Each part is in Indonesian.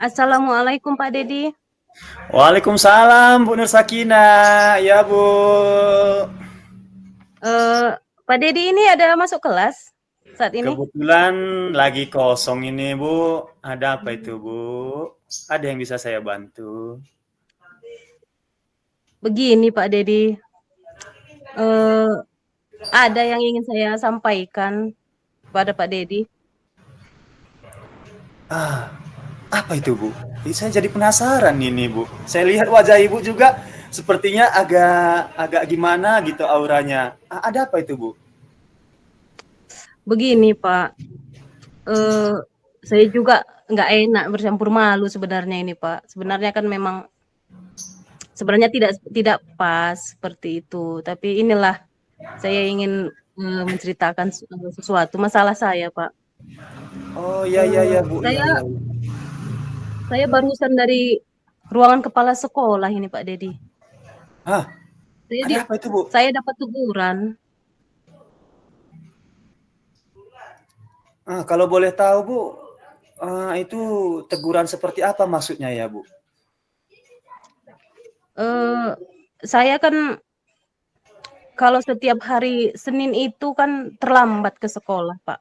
Assalamualaikum Pak Dedi. Waalaikumsalam Bu Nur Sakinah. Ya Bu. Eh, Pak Dedi ini ada masuk kelas saat ini? Kebetulan lagi kosong ini Bu. Ada apa itu Bu? Ada yang bisa saya bantu? Begini Pak Dedi, eh, ada yang ingin saya sampaikan pada Pak Dedi. Ah, apa itu Bu? Saya jadi penasaran ini Bu. Saya lihat wajah Ibu juga sepertinya agak gimana gitu auranya. Ada apa itu Bu? Begini Pak, eh, saya juga nggak enak bercampur malu sebenarnya ini Pak. Sebenarnya kan memang sebenarnya tidak pas seperti itu. Tapi inilah saya ingin menceritakan sesuatu masalah saya Pak. Oh ya Bu, ya Saya ya. Saya barusan dari ruangan kepala sekolah ini Pak Dedi. Ah, Saya di ada apa itu Bu? saya dapat teguran. Kalau boleh tahu Bu, itu teguran seperti apa maksudnya ya Bu? Eh, saya kan kalau setiap hari Senin itu kan terlambat ke sekolah, Pak.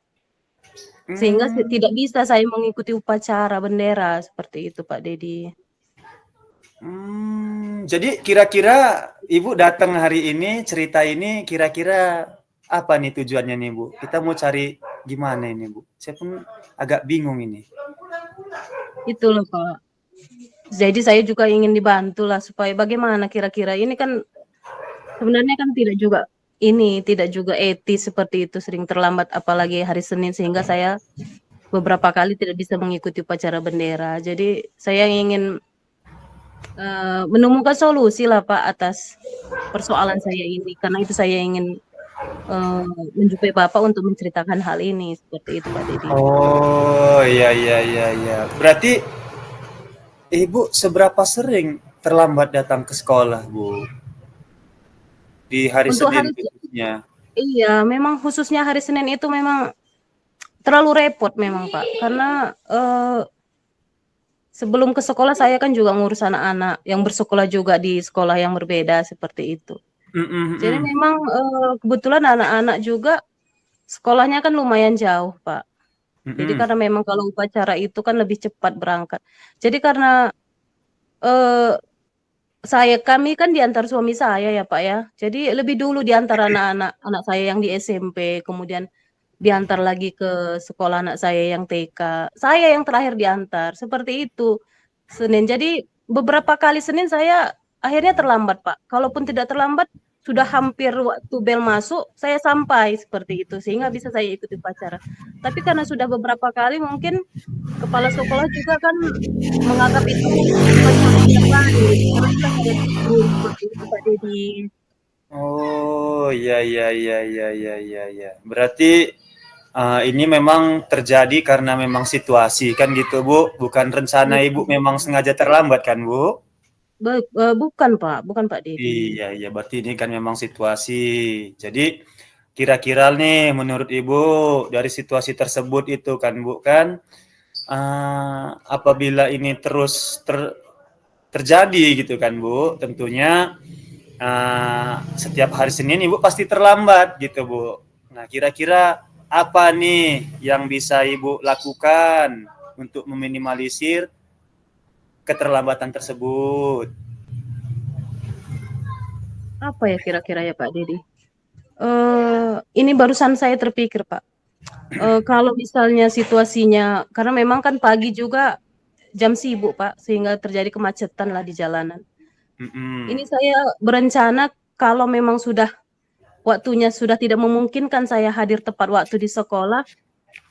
Sehingga Hmm, tidak bisa saya mengikuti upacara bendera seperti itu, Pak Dedi. jadi kira-kira Ibu datang hari ini, cerita ini kira-kira apa nih tujuannya nih Bu? Kita mau cari gimana ini Bu? Saya pun agak bingung ini. Itu loh, Pak. Jadi saya juga ingin dibantu lah supaya bagaimana kira-kira ini kan sebenarnya kan tidak juga etis seperti itu sering terlambat apalagi hari Senin sehingga saya beberapa kali tidak bisa mengikuti upacara bendera. Jadi saya ingin menemukan solusi lah Pak atas persoalan saya ini. Karena itu saya ingin eh, menjumpai Bapak untuk menceritakan hal ini. Seperti itu Pak Dedi. Oh, iya. Berarti Ibu seberapa sering terlambat datang ke sekolah, Bu? Di hari Untuk Senin hari, khususnya. iya memang khususnya hari Senin itu memang terlalu repot memang Pak. Karena sebelum ke sekolah saya kan juga ngurus anak-anak yang bersekolah juga di sekolah yang berbeda seperti itu. Mhm Jadi mhm. memang kebetulan anak-anak juga sekolahnya kan lumayan jauh, Pak. Jadi Mhm. karena memang kalau upacara itu kan lebih cepat berangkat. Jadi karena eh, kami kan diantar suami saya ya Pak ya. Jadi lebih dulu diantar anak saya yang di SMP, kemudian diantar lagi ke sekolah anak saya yang TK. Saya yang terakhir diantar, seperti itu. Senin. Jadi beberapa kali Senin saya akhirnya terlambat Pak. Kalaupun tidak terlambat, sudah hampir waktu bel masuk, saya sampai seperti itu sehingga bisa saya ikuti upacara. Tapi karena sudah beberapa kali mungkin kepala sekolah juga kan menganggap itu upacara tidak baik. Teruslah saya tegur seperti itu Pak Dedi. Oh, iya. Berarti ini memang terjadi karena memang situasi kan gitu, Bu? Bukan rencana Ibu Betul. memang sengaja terlambat kan, Bu? Bukan Pak, bukan Pak Dedi. Iya, berarti ini kan memang situasi. Jadi kira-kira nih menurut Ibu dari situasi tersebut itu kan, Bu kan, apabila ini terus terjadi gitu kan, Bu, tentunya setiap hari Senin Ibu pasti terlambat gitu, Bu. Nah, kira-kira apa nih yang bisa Ibu lakukan untuk meminimalisir keterlambatan tersebut? Apa ya kira-kira ya Pak Dedi? Ini barusan saya terpikir Pak. Kalau misalnya situasinya, karena memang kan pagi juga jam sibuk Pak, sehingga terjadi kemacetan lah di jalanan. Ini Mm-mm. saya berencana kalau memang sudah waktunya sudah tidak memungkinkan saya hadir tepat waktu di sekolah,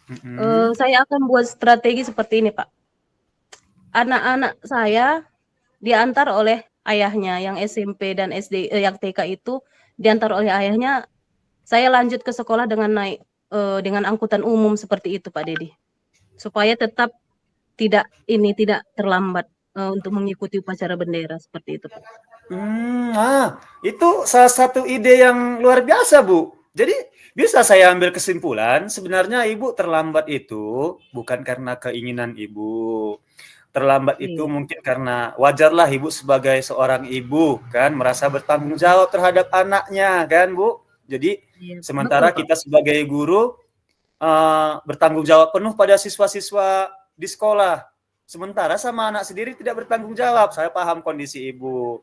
Mm-mm. saya akan buat strategi seperti ini Pak. Anak-anak saya diantar oleh ayahnya yang SMP dan SD, yang TK itu diantar oleh ayahnya. Saya lanjut ke sekolah dengan naik dengan angkutan umum seperti itu Pak Dedi. Supaya tetap tidak terlambat untuk mengikuti upacara bendera seperti itu Pak. Itu salah satu ide yang luar biasa, Bu. Jadi bisa saya ambil kesimpulan sebenarnya Ibu terlambat itu bukan karena keinginan Ibu, terlambat itu Iya. mungkin karena wajarlah ibu sebagai seorang ibu kan merasa bertanggung jawab terhadap anaknya kan Bu. Jadi Iya, betul, sementara Pak. kita sebagai guru bertanggung jawab penuh pada siswa-siswa di sekolah. Sementara sama anak sendiri tidak bertanggung jawab. Saya paham kondisi ibu.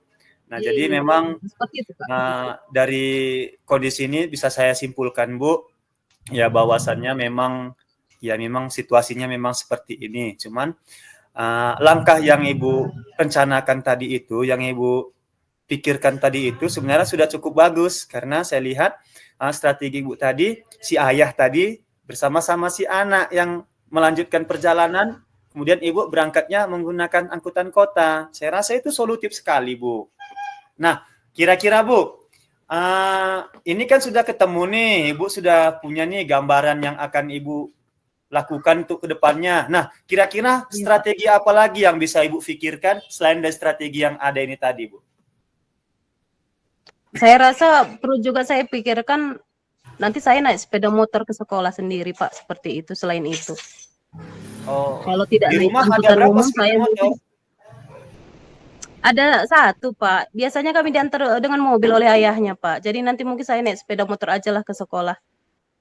Nah, jadi Iya, memang seperti itu, Pak. dari kondisi ini bisa saya simpulkan, Bu, ya bahwasannya memang situasinya memang seperti ini. Cuman langkah yang Ibu rencanakan tadi itu, yang Ibu pikirkan tadi itu sebenarnya sudah cukup bagus karena saya lihat strategi Ibu tadi, si ayah tadi bersama-sama si anak yang melanjutkan perjalanan, kemudian Ibu berangkatnya menggunakan angkutan kota. Saya rasa itu solutif sekali, Bu. Nah, kira-kira Bu, ini kan sudah ketemu nih, Ibu sudah punya nih gambaran yang akan Ibu lakukan untuk kedepannya. Nah, kira-kira Iya, Pak. strategi apa lagi yang bisa Ibu pikirkan selain dari strategi yang ada ini tadi, Bu? Saya rasa perlu juga saya pikirkan nanti saya naik sepeda motor ke sekolah sendiri, Pak, seperti itu. Selain itu, Oh, kalau tidak di naik rumah ada angkutan berapa umum, sepeda saya motor? mungkin ada satu, Pak. Biasanya kami diantar dengan mobil oleh ayahnya, Pak. Jadi nanti mungkin saya naik sepeda motor aja lah ke sekolah.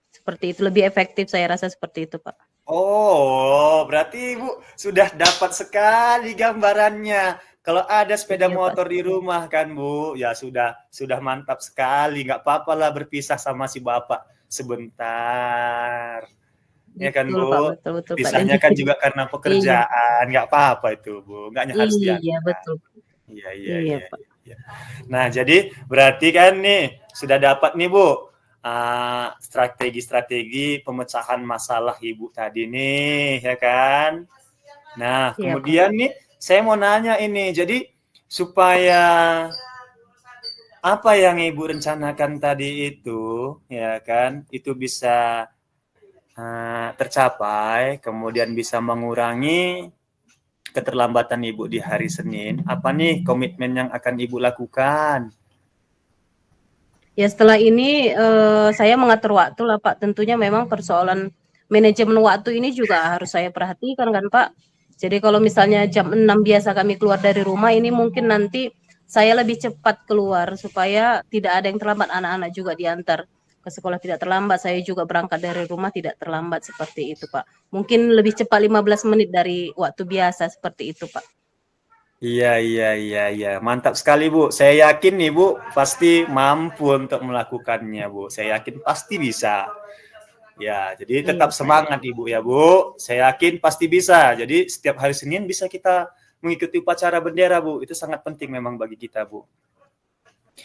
Seperti itu lebih efektif, saya rasa seperti itu, Pak. Oh, berarti Ibu sudah dapat sekali gambarannya. Kalau ada sepeda Iya, Pak. motor di rumah kan, Bu, ya sudah mantap sekali. Nggak apa-apa lah berpisah sama si bapak sebentar. Ya kan, Betul, Pak. Bu? Betul, betul, Pak. Dan Pisahnya kan juga karena iya, pekerjaan, nggak apa-apa itu, Bu. Nggak harus iya, diantar. betul. Iya, iya, Iya, iya, Pak. iya. Nah, jadi berarti kan nih sudah dapat nih, Bu, strategi-strategi pemecahan masalah Ibu tadi nih, ya kan? Nah, Iya, Pak. kemudian nih saya mau nanya ini, jadi supaya apa yang Ibu rencanakan tadi itu, ya kan, itu bisa tercapai, kemudian bisa mengurangi keterlambatan Ibu di hari Senin, apa nih komitmen yang akan Ibu lakukan? Ya setelah ini saya mengatur waktu lah Pak. Tentunya memang persoalan manajemen waktu ini juga harus saya perhatikan kan Pak. Jadi kalau misalnya jam 6 biasa kami keluar dari rumah, ini mungkin nanti saya lebih cepat keluar supaya tidak ada yang terlambat, anak-anak juga diantar ke sekolah tidak terlambat, saya juga berangkat dari rumah tidak terlambat seperti itu Pak. Mungkin lebih cepat 15 menit dari waktu biasa seperti itu Pak. Iya, iya, iya, iya. Mantap sekali, Bu. Saya yakin nih, Bu, pasti mampu untuk melakukannya, Bu. Saya yakin pasti bisa. Ya, jadi Iya tetap Pak. semangat, Ibu ya, Bu. Saya yakin pasti bisa. Jadi setiap hari Senin bisa kita mengikuti upacara bendera, Bu. Itu sangat penting memang bagi kita, Bu.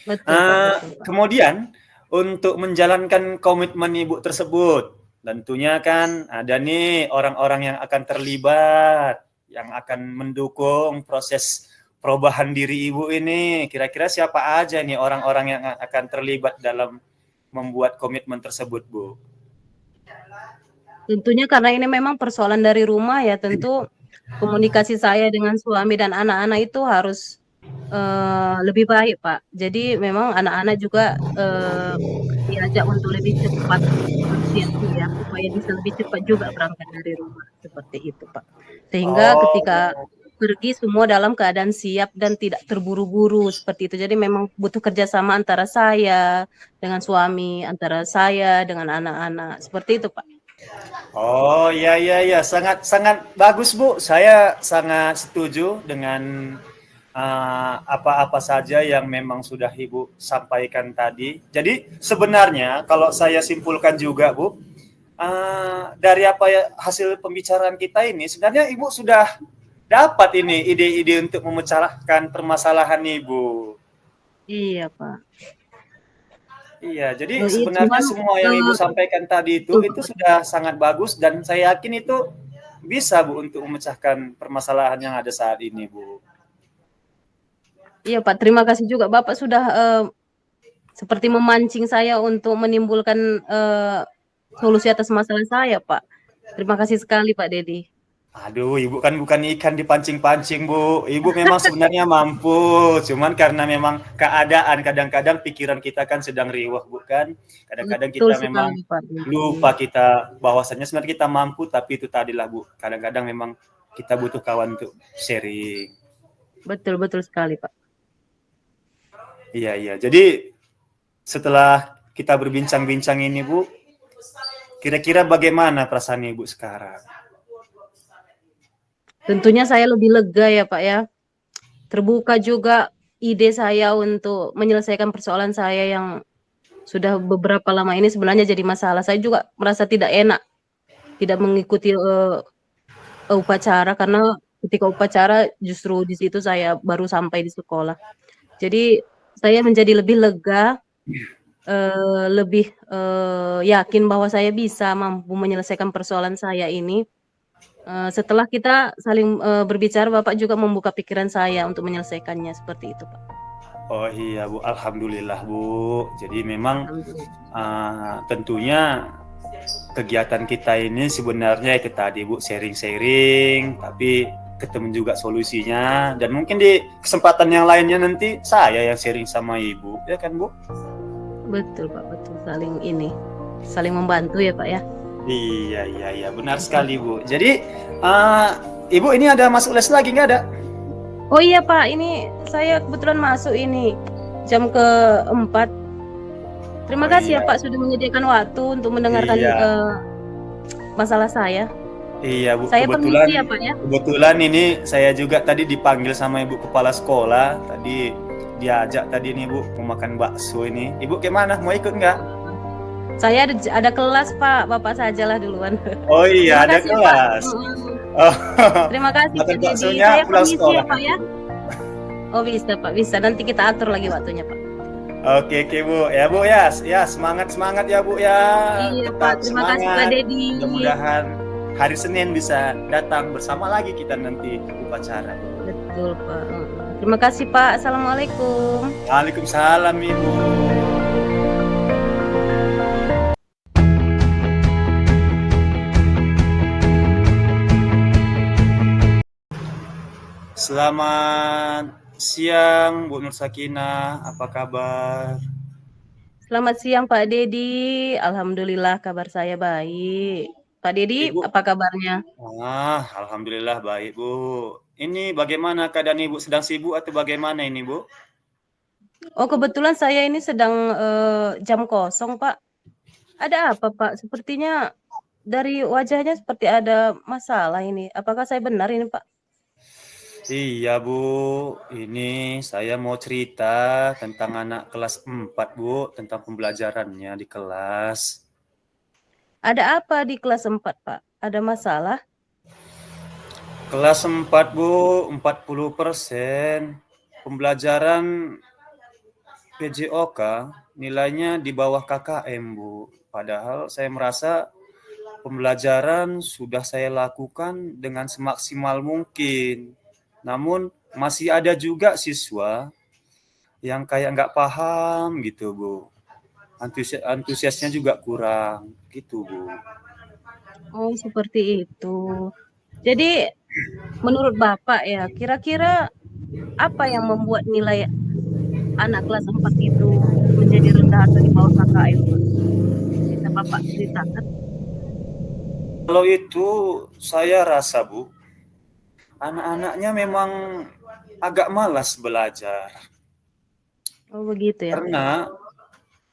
Betul Pak, betul Pak. Kemudian untuk menjalankan komitmen Ibu tersebut, tentunya kan ada nih orang-orang yang akan terlibat, yang akan mendukung proses perubahan diri Ibu ini. Kira-kira siapa aja nih orang-orang yang akan terlibat dalam membuat komitmen tersebut, Bu? Tentunya karena ini memang persoalan dari rumah ya, tentu komunikasi saya dengan suami dan anak-anak itu harus lebih baik, Pak. Jadi memang anak-anak juga diajak untuk lebih cepat bersiap-siap supaya bisa lebih cepat juga berangkat dari rumah, seperti itu, Pak. Sehingga ketika Oh, pergi semua dalam keadaan siap dan tidak terburu-buru seperti itu. Jadi memang butuh kerjasama antara saya dengan suami, antara saya dengan anak-anak, seperti itu, Pak. oh, ya, ya, ya, sangat sangat bagus, Bu. Saya sangat setuju dengan apa-apa saja yang memang sudah Ibu sampaikan tadi. Jadi sebenarnya kalau saya simpulkan juga, Bu, dari apa ya hasil pembicaraan kita ini, sebenarnya Ibu sudah dapat ini ide-ide untuk memecahkan permasalahan Ibu. Iya, Pak. Iya, jadi sebenarnya Cuman semua yang Ibu sampaikan tadi betul, itu Pak. sudah sangat bagus dan saya yakin itu bisa, Bu, untuk memecahkan permasalahan yang ada saat ini, Bu. Iya, Pak. Terima kasih juga Bapak sudah seperti memancing saya untuk menimbulkan solusi atas masalah saya, Pak. Terima kasih sekali, Pak Dedi. Aduh, Ibu kan bukan ikan dipancing-pancing, Bu. Ibu memang sebenarnya mampu, cuman karena memang keadaan kadang-kadang pikiran kita kan sedang riwah, bukan? Kadang-kadang Betul kita memang sekali, Pak Dedi. lupa kita bahwasannya sebenarnya kita mampu, tapi itu tadilah, Bu. Kadang-kadang memang kita butuh kawan untuk sharing. Betul betul sekali, Pak. Iya, iya. Jadi setelah kita berbincang-bincang ini, Bu, kira-kira bagaimana perasaan Ibu sekarang? Tentunya saya lebih lega ya, Pak ya. Terbuka juga ide saya untuk menyelesaikan persoalan saya yang sudah beberapa lama ini sebenarnya jadi masalah. Saya juga merasa tidak enak tidak mengikuti upacara karena ketika upacara justru di situ saya baru sampai di sekolah. Jadi saya menjadi lebih lega, lebih yakin bahwa saya bisa mampu menyelesaikan persoalan saya ini. Setelah kita saling berbicara, Bapak juga membuka pikiran saya untuk menyelesaikannya seperti itu, Pak. Oh iya, Bu. Alhamdulillah, Bu. Jadi memang Alhamdulillah. tentunya kegiatan kita ini sebenarnya itu tadi, Bu, sharing-sharing, tapi ketemu juga solusinya. Dan mungkin di kesempatan yang lainnya nanti saya yang sharing sama Ibu, ya kan, Bu? Betul, Pak. Betul. Saling membantu ya, Pak ya. Iya, benar sekali, Bu. Jadi Ibu ini ada masuk les lagi nggak ada? Oh iya Pak, ini saya kebetulan masuk ini jam ke-4. Terima kasih ya Pak sudah menyediakan waktu untuk mendengarkan masalah saya. Iya Bu, Saya permisi ya Pak ya. kebetulan ini saya juga tadi dipanggil sama Ibu Kepala Sekolah. Tadi diajak tadi nih Bu mau makan bakso ini. Ibu gimana? Mau ikut nggak? Saya ada kelas Pak, Bapak sajalah duluan. Oh iya, ada kelas. Oh. Terima kasih Pak Dedi. Saya permisi ya Pak ya. Oh bisa Pak, bisa. Nanti kita atur lagi waktunya Pak. Oke Bu, ya Bu ya semangat ya Bu ya. Iya Pak, terima kasih Pak Dedi. Mudah-mudahan hari Senin bisa datang bersama lagi kita nanti upacara. Betul Pak. Terima kasih Pak. Assalamualaikum. Waalaikumsalam Ibu. Selamat siang Bu Nur Sakinah, apa kabar? Selamat siang Pak Dedi, alhamdulillah kabar saya baik. Pak Dedi, apa kabarnya? Alhamdulillah baik Bu. Ini bagaimana keadaan Ibu, sedang sibuk atau bagaimana ini Bu? Oh kebetulan saya ini sedang jam kosong Pak. Ada apa Pak? Sepertinya dari wajahnya seperti ada masalah ini. Apakah saya benar ini Pak? Iya Bu, ini saya mau cerita tentang anak kelas 4 Bu, tentang pembelajarannya di kelas. Ada apa di kelas 4 Pak? Ada masalah? Kelas 4 Bu, 40% pembelajaran PJOK nilainya di bawah KKM Bu. Padahal saya merasa pembelajaran sudah saya lakukan dengan semaksimal mungkin. Namun masih ada juga siswa yang kayak nggak paham gitu Bu. Antusiasnya juga kurang gitu Bu. Oh seperti itu. Jadi menurut Bapak ya, kira-kira apa yang membuat nilai anak kelas 4 itu menjadi rendah atau di bawah KKM? Bisa Bapak ceritakan? Kalau itu saya rasa Bu, anak-anaknya memang agak malas belajar. Oh begitu ya. Karena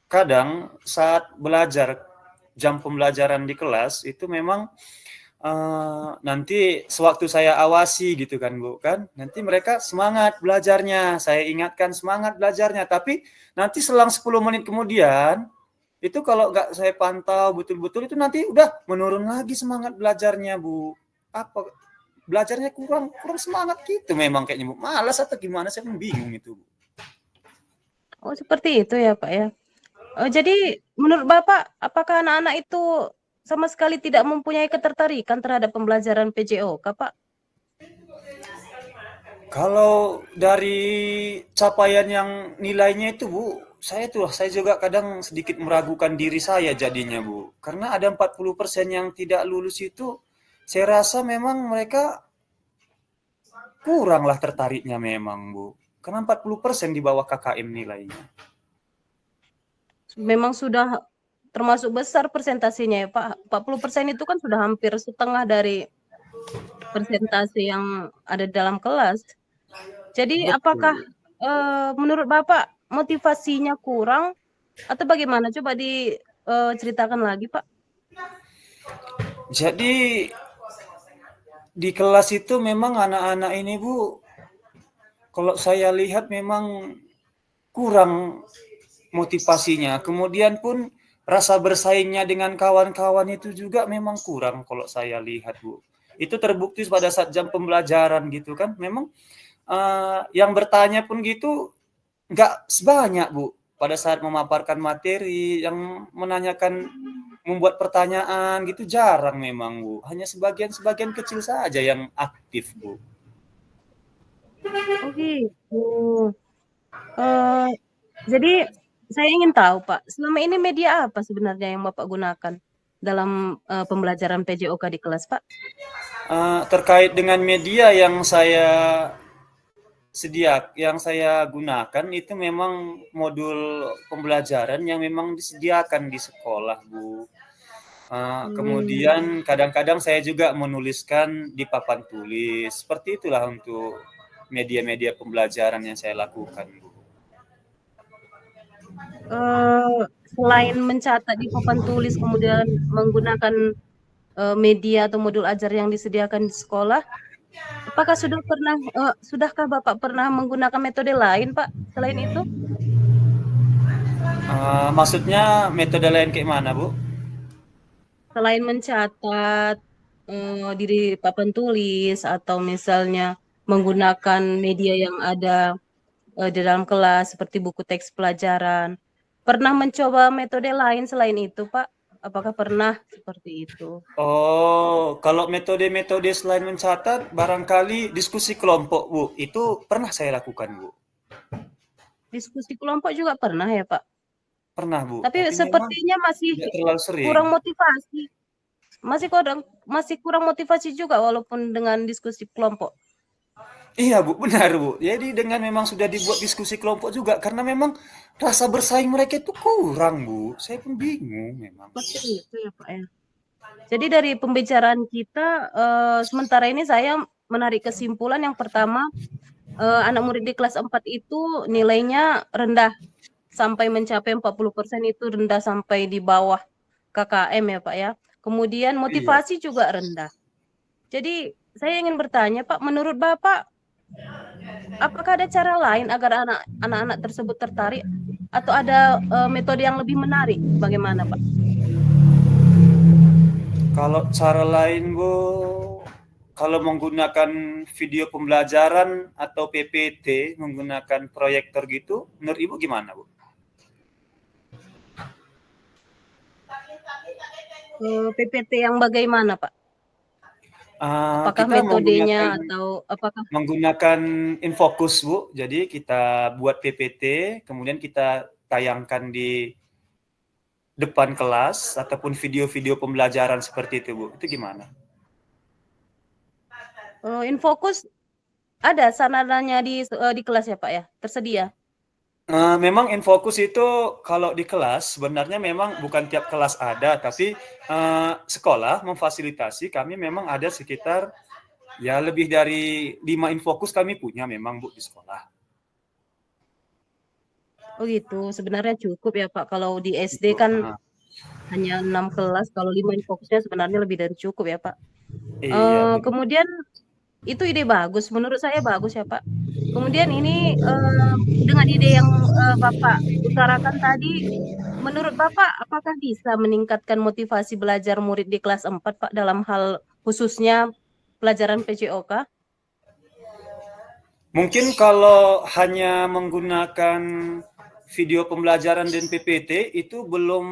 kadang saat belajar, jam pembelajaran di kelas itu memang nanti sewaktu saya awasi gitu kan Bu kan, nanti mereka semangat belajarnya, saya ingatkan semangat belajarnya, tapi nanti selang 10 menit kemudian itu kalau nggak saya pantau betul-betul itu nanti udah menurun lagi semangat belajarnya Bu. Apa belajarnya kurang semangat gitu memang kayaknya Bu. Malas atau gimana saya pun bingung itu Bu. Oh seperti itu ya Pak ya. Jadi menurut Bapak apakah anak-anak itu sama sekali tidak mempunyai ketertarikan terhadap pembelajaran PJOK Pak? Kalau dari capaian yang nilainya itu Bu, saya juga kadang sedikit meragukan diri saya jadinya Bu. Karena ada 40% yang tidak lulus itu, saya rasa memang mereka kuranglah tertariknya memang Bu. Karena 40% di bawah KKM nilainya. Memang sudah termasuk besar persentasenya ya Pak. 40% itu kan sudah hampir setengah dari persentase yang ada dalam kelas. Jadi apakah Betul. menurut Bapak motivasinya kurang atau bagaimana? Coba diceritakan lagi, Pak. Jadi di kelas itu memang anak-anak ini Bu, kalau saya lihat memang kurang motivasinya. Kemudian pun rasa bersaingnya dengan kawan-kawan itu juga memang kurang kalau saya lihat Bu. Itu terbukti pada saat jam pembelajaran gitu kan. Memang yang bertanya pun gitu nggak sebanyak Bu. Pada saat memaparkan materi, yang menanyakan membuat pertanyaan gitu jarang memang Bu. Hanya sebagian-sebagian kecil saja yang aktif Bu. Oh gitu. Eh, jadi saya ingin tahu, Pak, selama ini media apa sebenarnya yang Bapak gunakan dalam pembelajaran PJOK di kelas, Pak? Terkait dengan media yang saya gunakan itu memang modul pembelajaran yang memang disediakan di sekolah, Bu. Hmm. Kemudian kadang-kadang saya juga menuliskan di papan tulis. Seperti itulah untuk media-media pembelajaran yang saya lakukan, Bu. Eh, selain mencatat di papan tulis, kemudian menggunakan media atau modul ajar yang disediakan di sekolah, apakah sudahkah Bapak pernah menggunakan metode lain, Pak, selain itu? Maksudnya metode lain kayak mana, Bu? Selain mencatat di papan tulis atau misalnya menggunakan media yang ada di dalam kelas seperti buku teks pelajaran. Pernah mencoba metode lain selain itu, Pak? Apakah pernah seperti itu? Oh, kalau metode-metode selain mencatat, barangkali diskusi kelompok, Bu. Itu pernah saya lakukan, Bu. Diskusi kelompok juga pernah ya, Pak? Pernah, Bu. Tapi Tapi memang sepertinya masih tidak terlalu sering. kurang motivasi. Masih kurang motivasi juga walaupun dengan diskusi kelompok. Iya, Bu, benar, Bu. Jadi dengan memang sudah dibuat diskusi kelompok juga, karena memang rasa bersaing mereka itu kurang, Bu. Saya pun bingung memang. Seperti itu ya, Pak ya. Jadi dari pembicaraan kita sementara ini saya menarik kesimpulan yang pertama anak murid di kelas 4 itu nilainya rendah sampai mencapai 40% itu rendah sampai di bawah KKM ya Pak ya. Kemudian Iya. motivasi juga rendah. Jadi saya ingin bertanya Pak, menurut Bapak apakah ada cara lain agar anak-anak tersebut tertarik atau ada metode yang lebih menarik? Bagaimana Pak? Kalau cara lain, Bu, kalau menggunakan video pembelajaran atau PPT, menggunakan proyektor gitu, menurut Ibu gimana, Bu? PPT yang bagaimana Pak? Apakah Kita metodenya atau apakah menggunakan Infocus, Bu. Jadi kita buat PPT, kemudian kita tayangkan di depan kelas ataupun video-video pembelajaran seperti itu, Bu. Itu gimana? Infokus ada sanadanya di kelas ya Pak ya? Tersedia? Memang Infocus itu kalau di kelas sebenarnya memang bukan tiap kelas ada, tapi sekolah memfasilitasi kami memang ada sekitar ya lebih dari 5 Infocus kami punya memang, Bu, di sekolah. Oh gitu, sebenarnya cukup ya Pak. Kalau di SD Gitu. kan hanya 6 kelas, kalau 5 fokusnya sebenarnya lebih dari cukup ya Pak. Iya, benar. Kemudian itu ide bagus, menurut saya bagus ya Pak. Kemudian ini dengan ide yang Bapak utarakan tadi, menurut Bapak apakah bisa meningkatkan motivasi belajar murid di kelas 4 Pak dalam hal khususnya pelajaran PJOK? Mungkin kalau hanya menggunakan video pembelajaran dan PPT itu belum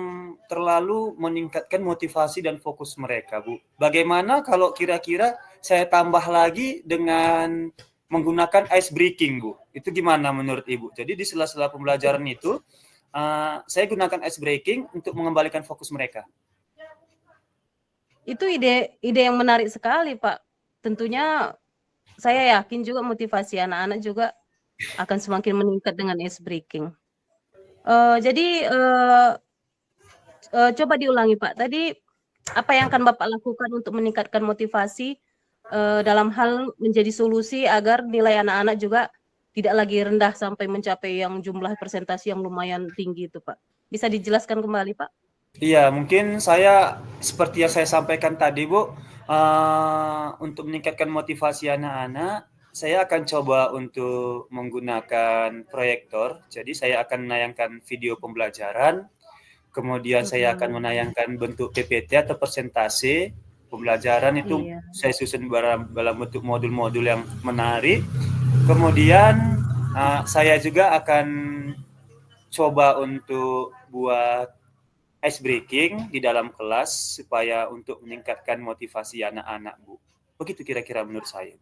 terlalu meningkatkan motivasi dan fokus mereka, Bu. Bagaimana kalau kira-kira saya tambah lagi dengan menggunakan ice breaking, Bu? Itu gimana menurut Ibu? Jadi di sela-sela pembelajaran itu saya gunakan ice breaking untuk mengembalikan fokus mereka. Itu ide yang menarik sekali Pak. Tentunya saya yakin juga motivasi anak-anak juga akan semakin meningkat dengan ice breaking. Jadi coba diulangi Pak. Tadi apa yang akan Bapak lakukan untuk meningkatkan motivasi dalam hal menjadi solusi agar nilai anak-anak juga tidak lagi rendah sampai mencapai yang jumlah persentase yang lumayan tinggi itu, Pak. Bisa dijelaskan kembali, Pak? Iya, mungkin saya seperti yang saya sampaikan tadi, Bu, untuk meningkatkan motivasi anak-anak, saya akan coba untuk menggunakan proyektor. Jadi saya akan menayangkan video pembelajaran, kemudian saya akan Mhm. menayangkan bentuk PPT atau presentasi pembelajaran itu Iya. saya susun dalam bentuk modul-modul yang menarik. Kemudian saya juga akan coba untuk buat ice breaking di dalam kelas supaya untuk meningkatkan motivasi anak-anak, Bu. Begitu kira-kira menurut saya.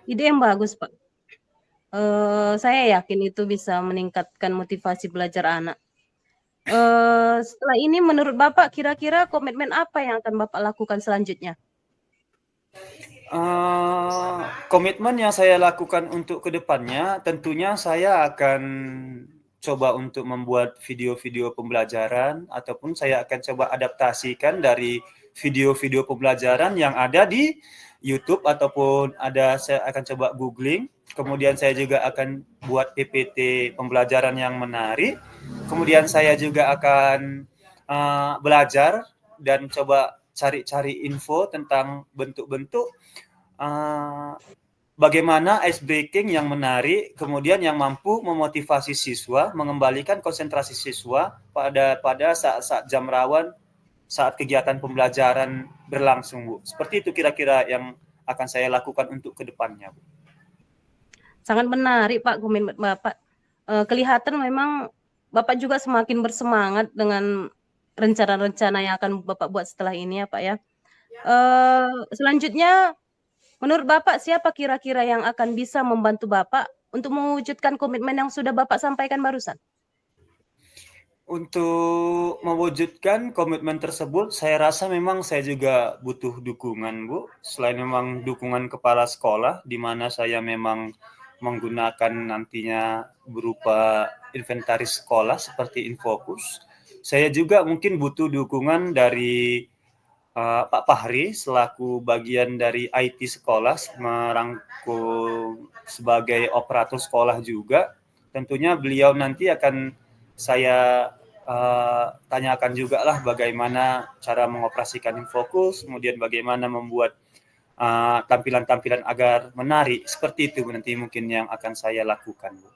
Ide yang bagus, Pak. Saya yakin itu bisa meningkatkan motivasi belajar anak. Setelah ini menurut Bapak kira-kira komitmen apa yang akan Bapak lakukan selanjutnya? Komitmen yang saya lakukan untuk kedepannya, tentunya saya akan coba untuk membuat video-video pembelajaran ataupun saya akan coba adaptasikan dari video-video pembelajaran yang ada di YouTube ataupun saya akan coba googling. Kemudian saya juga akan buat PPT pembelajaran yang menarik. Kemudian saya juga akan belajar dan coba cari-cari info tentang bentuk-bentuk bagaimana ice breaking yang menarik, kemudian yang mampu memotivasi siswa, mengembalikan konsentrasi siswa pada saat-saat jam rawan, saat kegiatan pembelajaran berlangsung, Bu. Seperti itu kira-kira yang akan saya lakukan untuk kedepannya, Bu. Sangat menarik, Pak, komitmen Bapak. Kelihatan memang Bapak juga semakin bersemangat dengan rencana-rencana yang akan Bapak buat setelah ini ya, Pak, ya. Selanjutnya menurut Bapak siapa kira-kira yang akan bisa membantu Bapak untuk mewujudkan komitmen yang sudah Bapak sampaikan barusan? Untuk mewujudkan komitmen tersebut, saya rasa memang saya juga butuh dukungan, Bu. Selain memang dukungan kepala sekolah, di mana saya memang menggunakan nantinya berupa inventaris sekolah seperti Infocus. Saya juga mungkin butuh dukungan dari Pak Fahri selaku bagian dari IT sekolah, merangkul sebagai operator sekolah juga. Tentunya beliau nanti akan saya tanyakan juga lah bagaimana cara mengoperasikan Infocus, kemudian bagaimana membuat tampilan-tampilan agar menarik. Seperti itu nanti mungkin yang akan saya lakukan, Bu.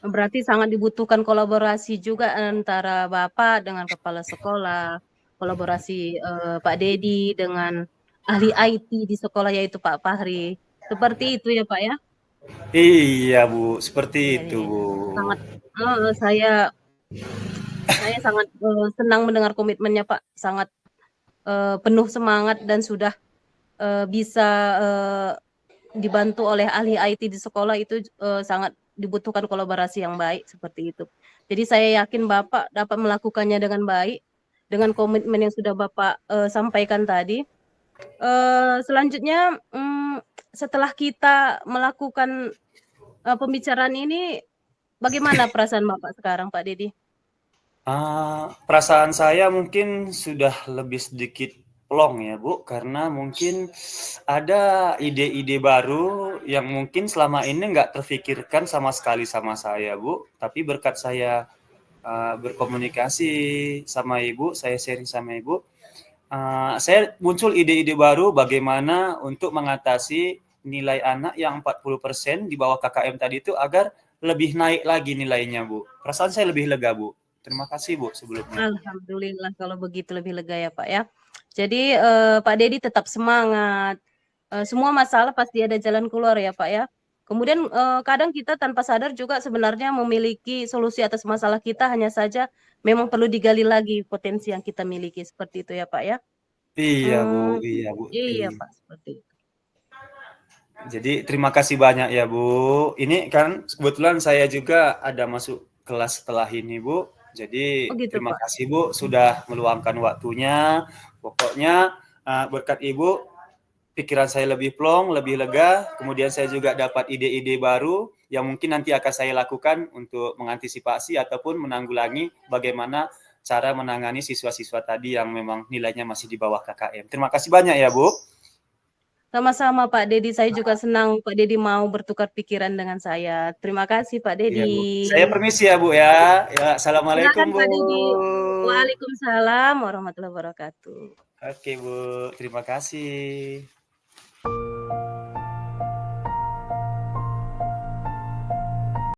Berarti sangat dibutuhkan kolaborasi juga antara Bapak dengan kepala sekolah, kolaborasi Pak Dedi dengan ahli IT di sekolah yaitu Pak Fahri. Seperti itu ya, Pak, ya? Iya, Bu, seperti itu, Jadi Bu. sangat saya sangat senang mendengar komitmennya, Pak. Sangat penuh semangat dan sudah bisa dibantu oleh ahli IT di sekolah itu sangat dibutuhkan kolaborasi yang baik seperti itu. Jadi saya yakin Bapak dapat melakukannya dengan baik dengan komitmen yang sudah Bapak sampaikan tadi. Selanjutnya setelah kita melakukan pembicaraan ini, bagaimana perasaan Bapak sekarang, Pak Dedi? Perasaan saya mungkin sudah lebih sedikit plong ya, Bu, karena mungkin ada ide-ide baru yang mungkin selama ini nggak terfikirkan sama sekali sama saya, Bu. Tapi berkat saya berkomunikasi sama Ibu, saya sharing sama Ibu, saya muncul ide-ide baru bagaimana untuk mengatasi nilai anak yang 40% di bawah KKM tadi itu agar lebih naik lagi nilainya, Bu. Perasaan saya lebih lega, Bu. Terima kasih, Bu, sebelumnya. Alhamdulillah kalau begitu lebih lega ya, Pak, ya. Jadi Pak Dedi tetap semangat. Semua masalah pasti ada jalan keluar ya, Pak, ya. Kemudian kadang kita tanpa sadar juga sebenarnya memiliki solusi atas masalah kita, hanya saja memang perlu digali lagi potensi yang kita miliki seperti itu ya, Pak, ya. Iya, Bu. Mmm, Iya, Bu. iya, Pak, seperti itu. Jadi terima kasih banyak ya, Bu. Ini kan kebetulan saya juga ada masuk kelas setelah ini, Bu. Oh Jadi gitu, terima Pak. kasih, Bu, sudah meluangkan waktunya. Pokoknya berkat Ibu pikiran saya lebih plong, lebih lega, kemudian saya juga dapat ide-ide baru yang mungkin nanti akan saya lakukan untuk mengantisipasi ataupun menanggulangi bagaimana cara menangani siswa-siswa tadi yang memang nilainya masih di bawah KKM. Terima kasih banyak ya, Bu. Sama-sama Pak Dedi, saya juga senang Pak Dedi mau bertukar pikiran dengan saya. Terima kasih Pak Iya, Bu. Dedi. Saya permisi ya, Bu ya. Ya, assalamualaikum, Silakan Bu. Pak Dedi. Waalaikumsalam warahmatullahi wabarakatuh. Oke, Bu. Terima kasih.